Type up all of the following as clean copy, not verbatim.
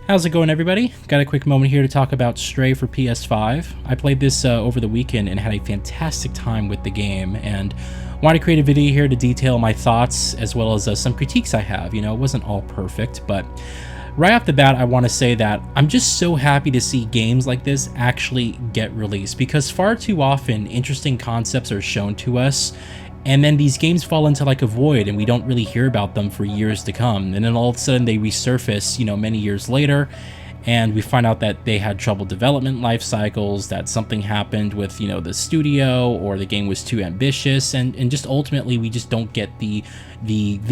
How's it going, everybody? Got a quick moment here to talk about Stray for PS5. I played this over the weekend and had a fantastic time with the game, and wanted to create a video here to detail my thoughts as well as some critiques I have. You know, it wasn't all perfect, but right off the bat, I want to say that I'm just so happy to see games like this actually get released, because far too often interesting concepts are shown to us and then these games fall into like a void and we don't really hear about them for years to come. And then all of a sudden they resurface, you know, many years later, and we find out that they had troubled development life cycles, that something happened with, you know, the studio, or the game was too ambitious, and just ultimately we just don't get the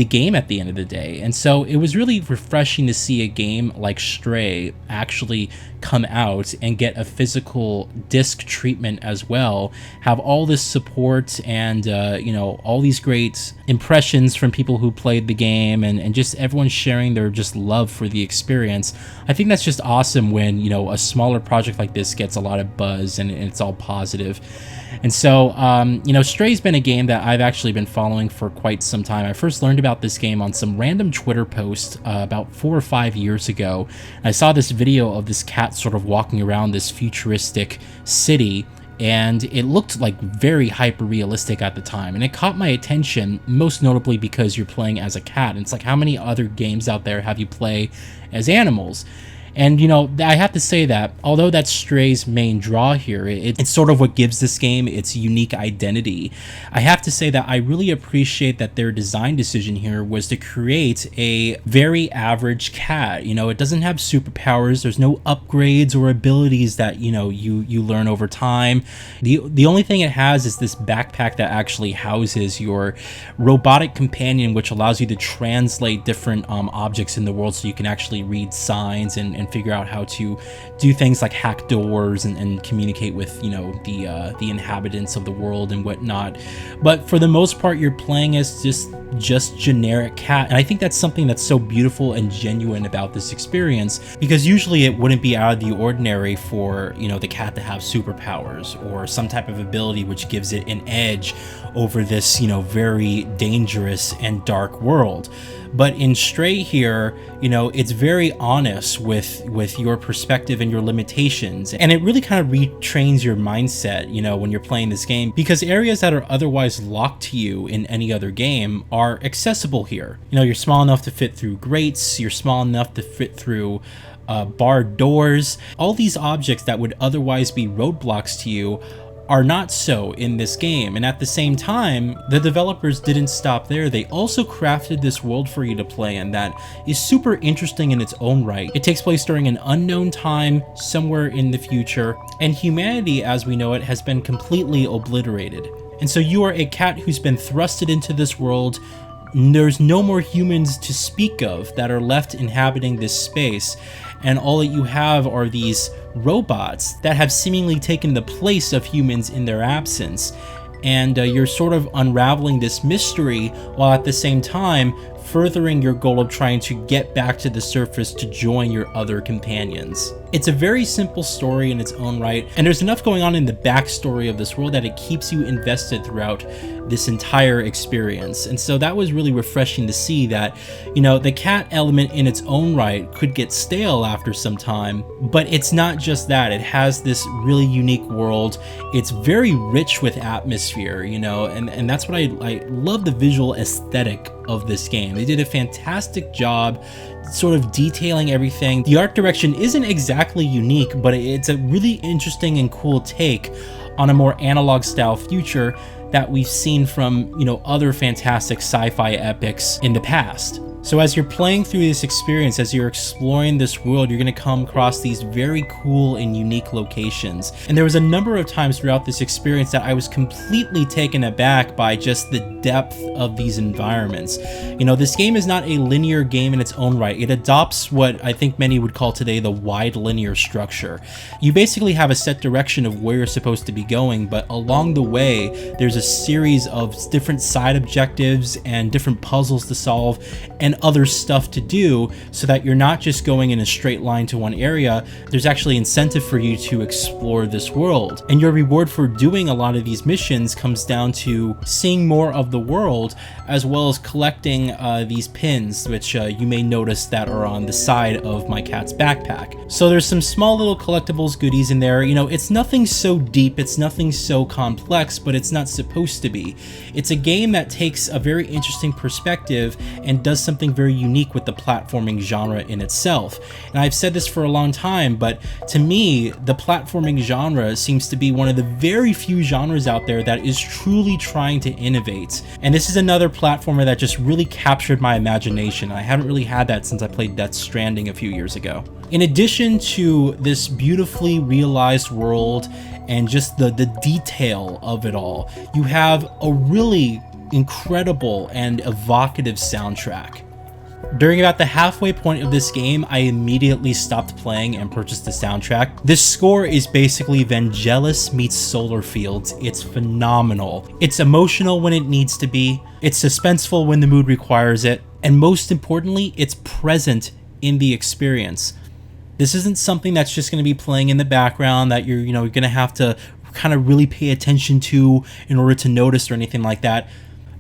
game at the end of the day. And so it was really refreshing to see a game like Stray actually come out and get a physical disc treatment as well, have all this support and you know, all these great impressions from people who played the game, and just everyone sharing their just love for the experience. I think that's just awesome when, you know, a smaller project like this gets a lot of buzz and it's all positive. And so, you know, Stray's been a game that I've actually been following for quite some time. I first learned about this game on some random Twitter post about 4 or 5 years ago. I saw this video of this cat sort of walking around this futuristic city, and it looked like very hyper realistic at the time, and it caught my attention, most notably because you're playing as a cat. And it's like, how many other games out there have you play as animals? And, you know, I have to say that although that's Stray's main draw here, it's sort of what gives this game its unique identity. I have to say that I really appreciate that their design decision here was to create a very average cat. You know, it doesn't have superpowers, there's no upgrades or abilities that, you know, you learn over time. The only thing it has is this backpack that actually houses your robotic companion, which allows you to translate different objects in the world, so you can actually read signs and figure out how to do things like hack doors and communicate with, you know, the inhabitants of the world and whatnot. But for the most part, you're playing as just generic cat, and I think that's something that's so beautiful and genuine about this experience, because usually it wouldn't be out of the ordinary for, you know, the cat to have superpowers or some type of ability which gives it an edge over this, you know, very dangerous and dark world. But in Stray here, you know, it's very honest with your perspective and your limitations, and it really kind of retrains your mindset, you know, when you're playing this game, because areas that are otherwise locked to you in any other game are accessible here. You know, you're small enough to fit through grates, you're small enough to fit through barred doors. All these objects that would otherwise be roadblocks to you are not so in this game. And at the same time, the developers didn't stop there. They also crafted this world for you to play in that is super interesting in its own right. It takes place during an unknown time somewhere in the future, and humanity as we know it has been completely obliterated. And so you are a cat who's been thrusted into this world. There's no more humans to speak of that are left inhabiting this space, and all that you have are these robots that have seemingly taken the place of humans in their absence. And you're sort of unraveling this mystery while at the same time furthering your goal of trying to get back to the surface to join your other companions. It's a very simple story in its own right, and there's enough going on in the backstory of this world that it keeps you invested throughout this entire experience. And so that was really refreshing to see that, you know, the cat element in its own right could get stale after some time, but it's not just that. It has this really unique world. It's very rich with atmosphere, you know, and that's what I love, the visual aesthetic of this game. They did a fantastic job sort of detailing everything. The art direction isn't exactly unique, but it's a really interesting and cool take on a more analog style future that we've seen from, you know, other fantastic sci-fi epics in the past. So as you're playing through this experience, as you're exploring this world, you're going to come across these very cool and unique locations. And there was a number of times throughout this experience that I was completely taken aback by just the depth of these environments. You know, this game is not a linear game in its own right. It adopts what I think many would call today the wide linear structure. You basically have a set direction of where you're supposed to be going, but along the way, there's a series of different side objectives and different puzzles to solve, and and other stuff to do, so that you're not just going in a straight line to one area. There's actually incentive for you to explore this world. And your reward for doing a lot of these missions comes down to seeing more of the world, as well as collecting these pins, which you may notice that are on the side of my cat's backpack. So there's some small little collectibles goodies in there. You know, it's nothing so deep, it's nothing so complex, but it's not supposed to be. It's a game that takes a very interesting perspective and does something very unique with the platforming genre in itself. And I've said this for a long time, but to me, the platforming genre seems to be one of the very few genres out there that is truly trying to innovate. And this is another platformer that just really captured my imagination. I haven't really had that since I played Death Stranding a few years ago. In addition to this beautifully realized world and just the detail of it all, you have a really incredible and evocative soundtrack. During about the halfway point of this game, I immediately stopped playing and purchased the soundtrack. This score is basically Vangelis meets Solar Fields. It's phenomenal. It's emotional when it needs to be, it's suspenseful when the mood requires it, and most importantly, it's present in the experience. This isn't something that's just going to be playing in the background that you're going to have to kind of really pay attention to in order to notice or anything like that.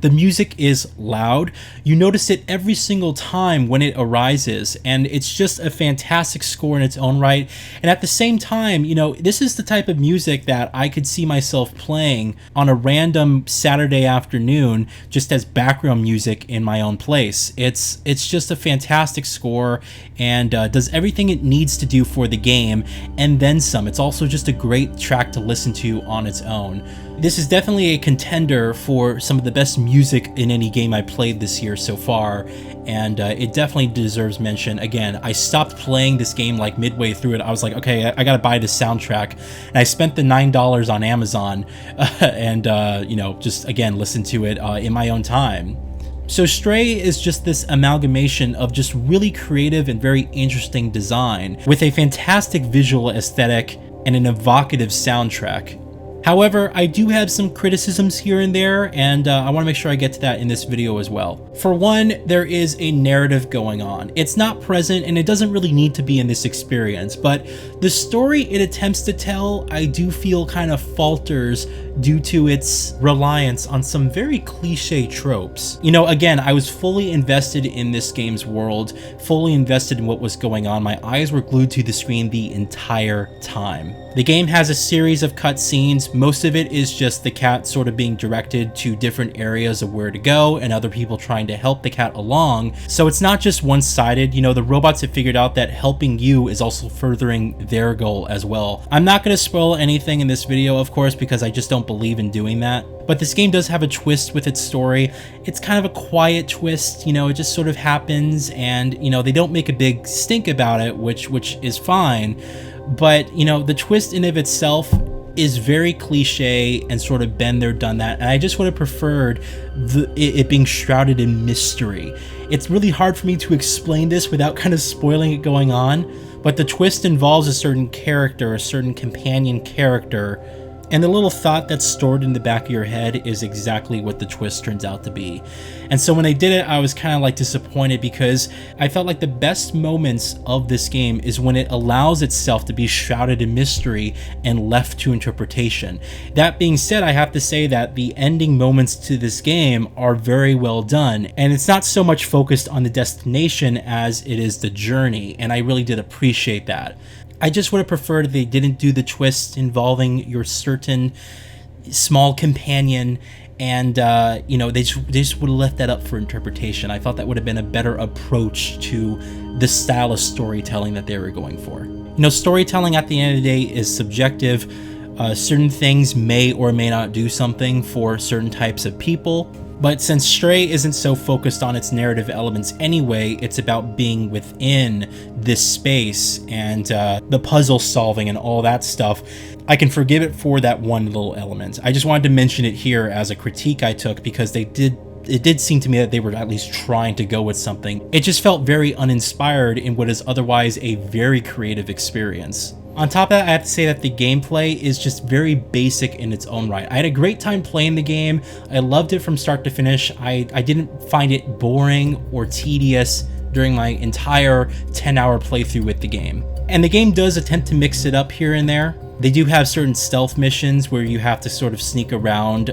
The music is loud. You notice it every single time when it arises, and it's just a fantastic score in its own right. And at the same time, this is the type of music that I could see myself playing on a random Saturday afternoon just as background music in my own place. It's just a fantastic score, and does everything it needs to do for the game and then some. It's also just a great track to listen to on its own. This is definitely a contender for some of the best music in any game I played this year so far, and it definitely deserves mention. Again, I stopped playing this game like midway through it. I was like, okay, I gotta buy this soundtrack, and I spent the $9 on Amazon, and just again listen to it in my own time. So Stray is just this amalgamation of just really creative and very interesting design, with a fantastic visual aesthetic and an evocative soundtrack. However, I do have some criticisms here and there, and I want to make sure I get to that in this video as well. For one, there is a narrative going on. It's not present, and it doesn't really need to be in this experience, but the story it attempts to tell, I do feel kind of falters due to its reliance on some very cliche tropes. Again, I was fully invested in this game's world, fully invested in what was going on. My eyes were glued to the screen the entire time. The game has a series of cutscenes. Most of it is just the cat sort of being directed to different areas of where to go and other people trying to help the cat along. So it's not just one-sided. The robots have figured out that helping you is also furthering their goal as well. I'm not going to spoil anything in this video, of course, because I just don't believe in doing that. But this game does have a twist with its story. It's kind of a quiet twist, it just sort of happens, and they don't make a big stink about it, which is fine. But the twist in of itself is very cliche and sort of been there, done that, and I just would have preferred it being shrouded in mystery. It's really hard for me to explain this without kind of spoiling it going on, but the twist involves a certain character, a certain companion character, and the little thought that's stored in the back of your head is exactly what the twist turns out to be. And so when they did it, I was kind of like disappointed, because I felt like the best moments of this game is when it allows itself to be shrouded in mystery and left to interpretation. That being said, I have to say that the ending moments to this game are very well done, and it's not so much focused on the destination as it is the journey, and I really did appreciate that. I just would have preferred they didn't do the twist involving your certain small companion, and they just would have left that up for interpretation. I thought that would have been a better approach to the style of storytelling that they were going for. Storytelling at the end of the day is subjective. Certain things may or may not do something for certain types of people. But since Stray isn't so focused on its narrative elements anyway, it's about being within this space and the puzzle solving and all that stuff, I can forgive it for that one little element. I just wanted to mention it here as a critique I took, because it did seem to me that they were at least trying to go with something. It just felt very uninspired in what is otherwise a very creative experience. On top of that, I have to say that the gameplay is just very basic in its own right. I had a great time playing the game. I loved it from start to finish. I didn't find it boring or tedious during my entire 10-hour playthrough with the game. And the game does attempt to mix it up here and there. They do have certain stealth missions where you have to sort of sneak around,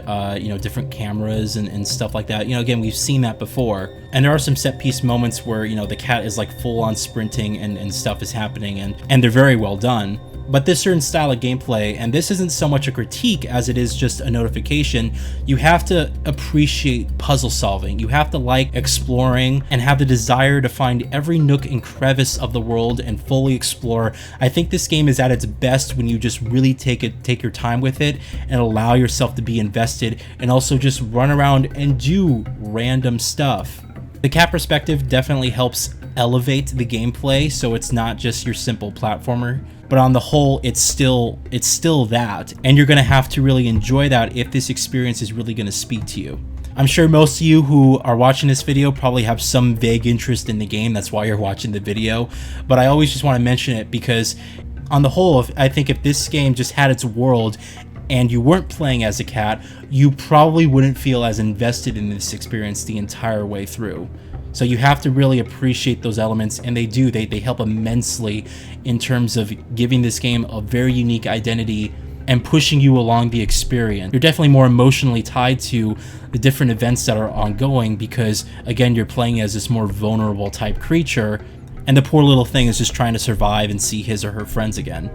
different cameras and stuff like that. Again, we've seen that before. And there are some set piece moments where, the cat is like full on sprinting and stuff is happening, and they're very well done. But this certain style of gameplay, and this isn't so much a critique as it is just a notification, you have to appreciate puzzle solving. You have to like exploring and have the desire to find every nook and crevice of the world and fully explore. I think this game is at its best when you just really take your time with it and allow yourself to be invested and also just run around and do random stuff. The cat perspective definitely helps elevate the gameplay, so it's not just your simple platformer, but on the whole, it's still that, and you're gonna have to really enjoy that if this experience is really gonna speak to you. I'm sure most of you who are watching this video probably have some vague interest in the game, that's why you're watching the video, but I always just want to mention it because on the whole, I think if this game just had its world and you weren't playing as a cat, you probably wouldn't feel as invested in this experience the entire way through. So you have to really appreciate those elements, and they do. They help immensely in terms of giving this game a very unique identity and pushing you along the experience. You're definitely more emotionally tied to the different events that are ongoing because, again, you're playing as this more vulnerable type creature, and the poor little thing is just trying to survive and see his or her friends again.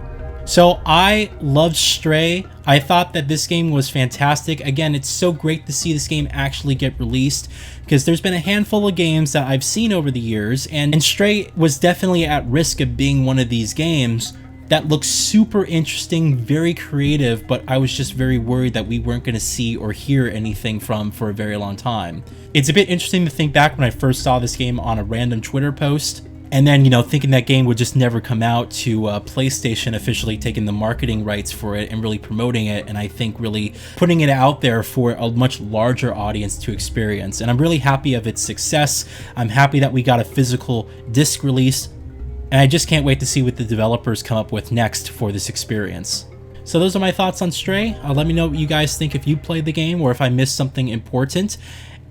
So I loved Stray. I thought that this game was fantastic. Again, it's so great to see this game actually get released because there's been a handful of games that I've seen over the years, and Stray was definitely at risk of being one of these games that looks super interesting, very creative, but I was just very worried that we weren't going to see or hear anything from for a very long time. It's a bit interesting to think back when I first saw this game on a random Twitter post, and then, thinking that game would just never come out, to PlayStation officially taking the marketing rights for it and really promoting it, and I think really putting it out there for a much larger audience to experience. And I'm really happy of its success. I'm happy that we got a physical disc release, and I just can't wait to see what the developers come up with next for this experience. So those are my thoughts on Stray. Let me know what you guys think if you played the game or if I missed something important.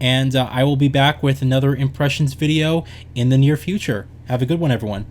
And I will be back with another impressions video in the near future. Have a good one, everyone.